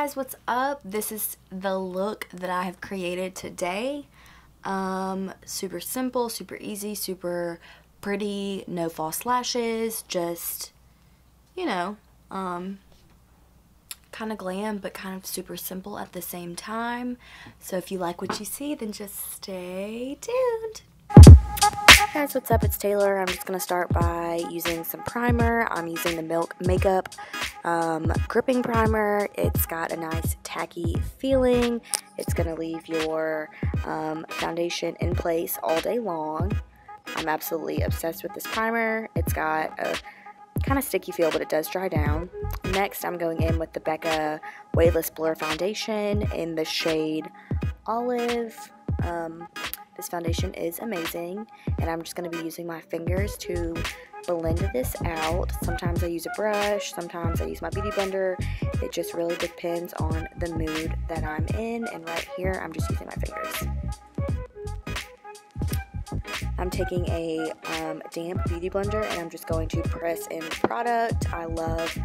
guys, what's up? This is the look that I have created today. Super simple, super easy, super pretty, no false lashes, just, you know, kind of glam but kind of super simple at the same time. So if you like what you see, then just stay tuned. Hey guys, what's up? It's Taylor. I'm just going to start by using some primer. I'm using the Milk Makeup gripping primer. It's got a nice tacky feeling. It's going to leave your foundation in place all day long. I'm absolutely obsessed with this primer. It's got a kind of sticky feel, but it does dry down. Next, I'm going in with the Becca Weightless Blur Foundation in the shade Olive. This foundation is amazing, and I'm just going to be using my fingers to blend this out. Sometimes I use a brush, sometimes I use my beauty blender. It just really depends on the mood that I'm in, and right here I'm just using my fingers. I'm taking a damp beauty blender and I'm just going to press in the product. I love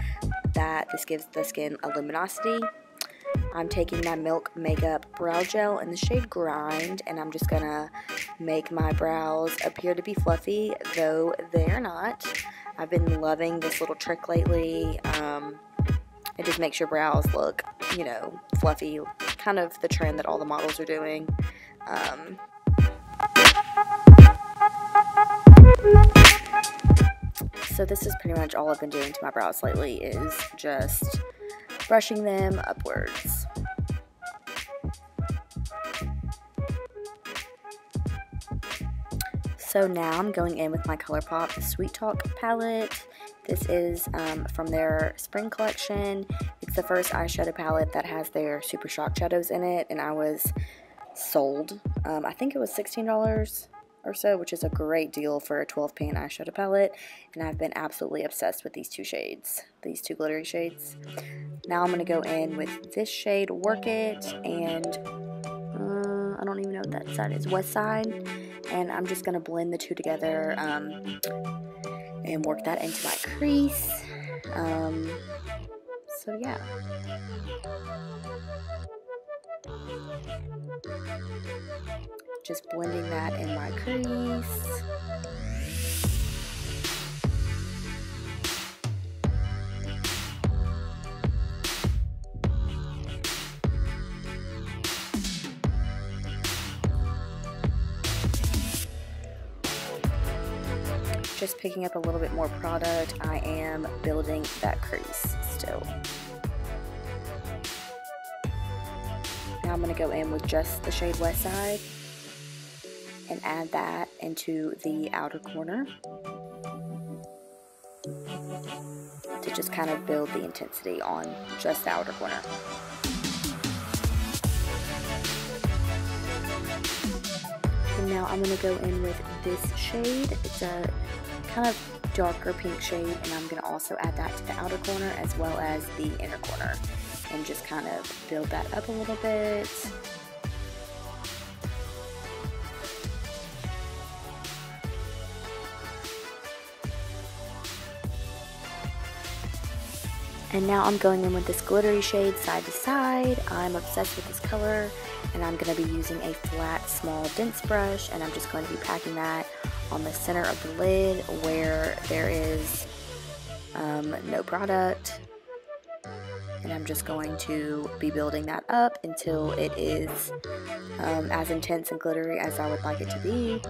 that this gives the skin a luminosity. I'm taking my Milk Makeup Brow Gel in the shade Grind, and I'm just gonna make my brows appear to be fluffy, though they're not. I've been loving this little trick lately. It just makes your brows look, you know, fluffy, kind of the trend that all the models are doing. So this is pretty much all I've been doing to my brows lately, is just brushing them upwards. So now I'm going in with my Colourpop Sweet Talk palette. This is from their spring collection. It's the first eyeshadow palette that has their Super Shock shadows in it, and I was sold. I think it was $16 or so, which is a great deal for a 12 pan eyeshadow palette, and I've been absolutely obsessed with these two shades, these two glittery shades. Now I'm going to go in with this shade, Work It, and I don't even know what that side is, West Side, and I'm just going to blend the two together and work that into my crease. So yeah. Just blending that in my crease. Just picking up a little bit more product, I am building that crease still. Now I'm going to go in with just the shade West Side and add that into the outer corner to just kind of build the intensity on just the outer corner. And now I'm going to go in with this shade. It's a kind of darker pink shade, and I'm going to also add that to the outer corner as well as the inner corner, and just kind of build that up a little bit. And now I'm going in with this glittery shade Side to Side. I'm obsessed with this color, and I'm going to be using a flat, small, dense brush, and I'm just going to be packing that on the center of the lid where there is no product. And I'm just going to be building that up until it is as intense and glittery as I would like it to be.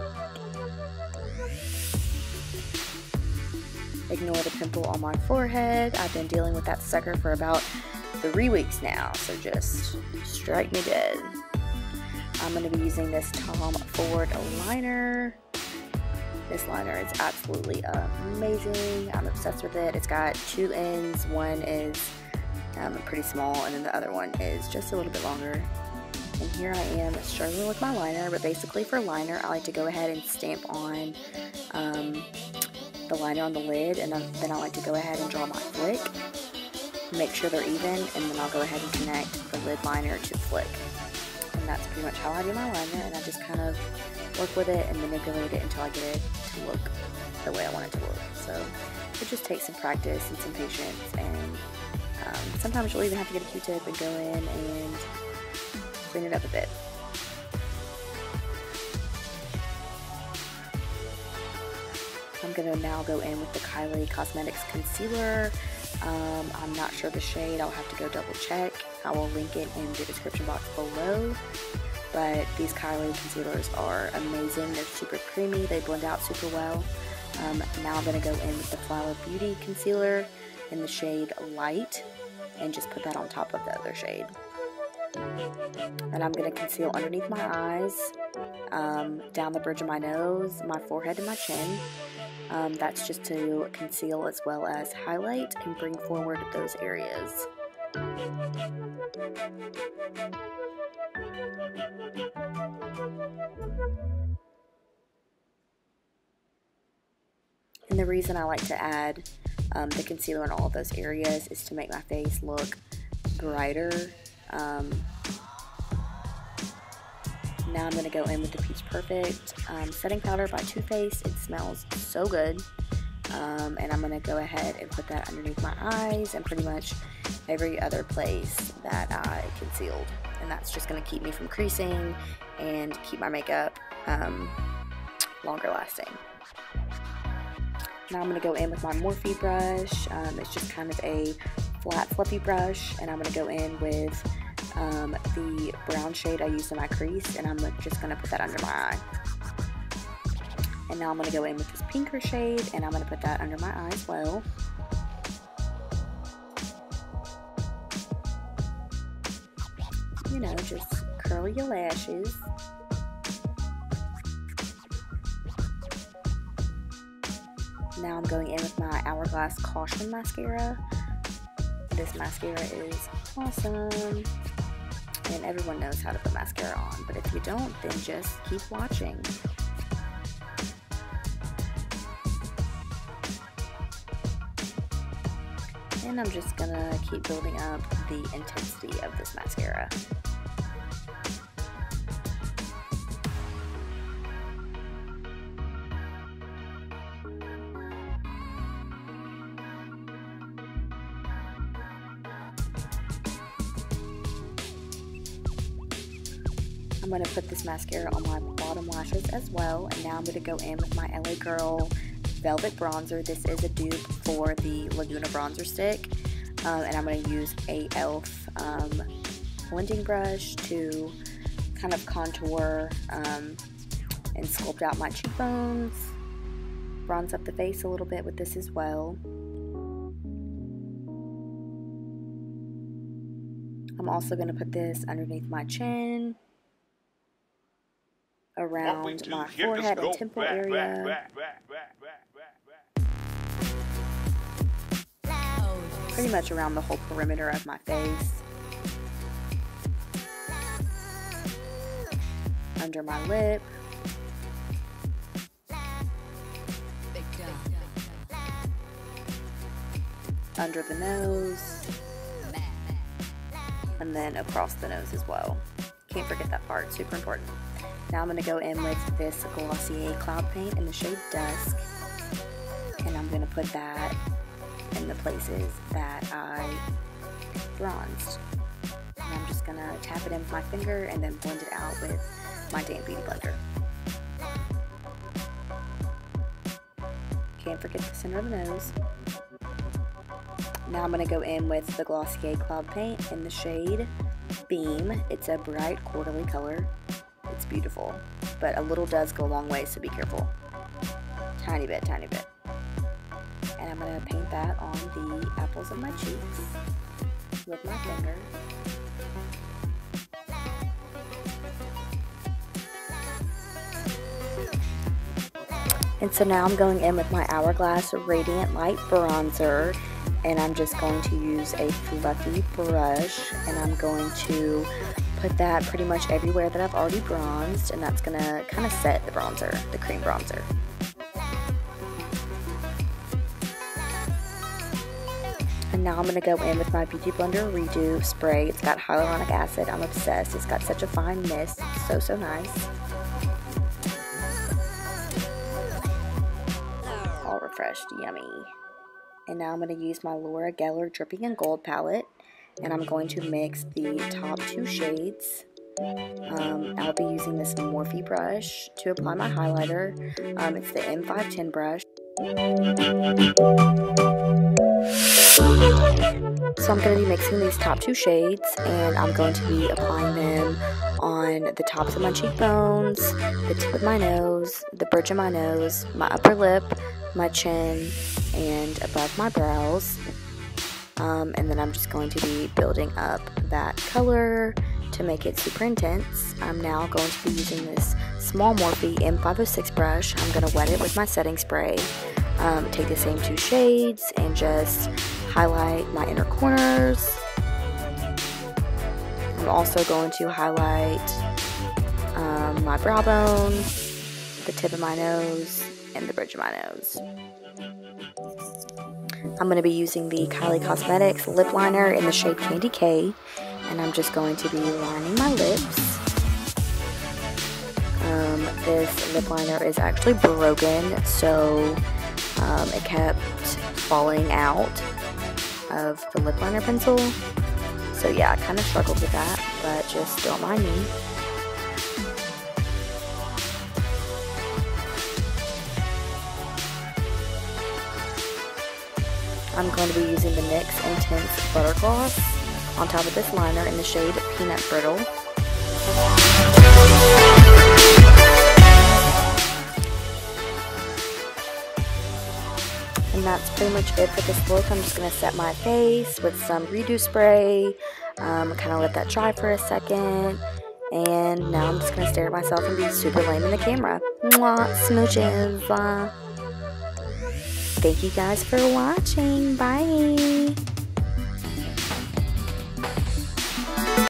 Ignore the pimple on my forehead. I've been dealing with that sucker for about 3 weeks now, so just strike me dead. I'm going to be using this Tom Ford liner. This liner is absolutely amazing. I'm obsessed with it. It's got two ends. One is pretty small, and then the other one is just a little bit longer. And here I am struggling with my liner, but basically for liner, I like to go ahead and stamp on the liner on the lid, and then I like to go ahead and draw my flick, make sure they're even, and then I'll go ahead and connect the lid liner to the flick. And that's pretty much how I do my liner, and I just kind of work with it and manipulate it until I get it to look the way I want it to look. So it just takes some practice and some patience, and Sometimes you'll even have to get a Q-tip and go in and clean it up a bit. I'm going to now go in with the Kylie Cosmetics Concealer. I'm not sure the shade. I'll have to go double check. I will link it in the description box below. But these Kylie concealers are amazing. They're super creamy. They blend out super well. Now I'm going to go in with the Flower Beauty Concealer in the shade Light and just put that on top of the other shade. And I'm going to conceal underneath my eyes, down the bridge of my nose, my forehead, and my chin. That's just to conceal as well as highlight and bring forward those areas. And the reason I like to add the concealer in all of those areas is to make my face look brighter. Now I'm going to go in with the Peach Perfect setting powder by Too Faced. It smells so good. And I'm going to go ahead and put that underneath my eyes and pretty much every other place that I concealed. And that's just going to keep me from creasing and keep my makeup longer lasting. Now I'm going to go in with my Morphe brush. It's just kind of a flat fluffy brush, and I'm going to go in with the brown shade I used in my crease, and I'm just going to put that under my eye. And now I'm going to go in with this pinker shade, and I'm going to put that under my eye as well. You know, just curl your lashes. Now I'm going in with my Hourglass Caution Mascara. This mascara is awesome. And everyone knows how to put mascara on, but if you don't, then just keep watching. And I'm just gonna keep building up the intensity of this mascara. I'm going to put this mascara on my bottom lashes as well, and now I'm going to go in with my LA Girl Velvet Bronzer. This is a dupe for the Laguna Bronzer Stick, and I'm going to use a e.l.f. blending brush to kind of contour and sculpt out my cheekbones, bronze up the face a little bit with this as well. I'm also going to put this underneath my chin, around my forehead and temple area, pretty much around the whole perimeter of my face, under my lip, under the nose, and then across the nose as well. Can't forget that part, super important. Now I'm going to go in with this Glossier Cloud Paint in the shade Dusk, and I'm going to put that in the places that I bronzed. And I'm just going to tap it in with my finger and then blend it out with my damp beauty blender. Can't forget the center of the nose. Now I'm going to go in with the Glossier Cloud Paint in the shade Beam. It's a bright quarterly color. It's beautiful, but a little does go a long way, so be careful. Tiny bit, tiny bit. And I'm going to paint that on the apples of my cheeks with my finger. And so now I'm going in with my Hourglass Radiant Light Bronzer, and I'm just going to use a fluffy brush, and I'm going to put that pretty much everywhere that I've already bronzed, and that's going to kind of set the bronzer, the cream bronzer. And now I'm going to go in with my Beauty Blender Redo Spray. It's got hyaluronic acid. I'm obsessed. It's got such a fine mist. It's so nice. All refreshed. Yummy. And now I'm going to use my Laura Geller Dripping in Gold palette, and I'm going to mix the top 2 shades. I'll be using this Morphe brush to apply my highlighter. It's the M510 brush. So I'm going to be mixing these top 2 shades, and I'm going to be applying them on the tops of my cheekbones, the tip of my nose, the bridge of my nose, my upper lip, my chin, and above my brows. And then I'm just going to be building up that color to make it super intense. I'm now going to be using this small Morphe M506 brush. I'm going to wet it with my setting spray. Take the same 2 shades and just highlight my inner corners. I'm also going to highlight my brow bone, the tip of my nose, and the bridge of my nose. I'm going to be using the Kylie Cosmetics lip liner in the shade Candy K, and I'm just going to be lining my lips. This lip liner is actually broken, so it kept falling out of the lip liner pencil. So yeah, I kind of struggled with that, but just don't mind me. I'm going to be using the NYX Intense Butter Gloss on top of this liner in the shade Peanut Brittle. And that's pretty much it for this look. I'm just going to set my face with some redo spray, kind of let that dry for a second, and now I'm just going to stare at myself and be super lame in the camera. Mwah, smooches. Thank you guys for watching. Bye.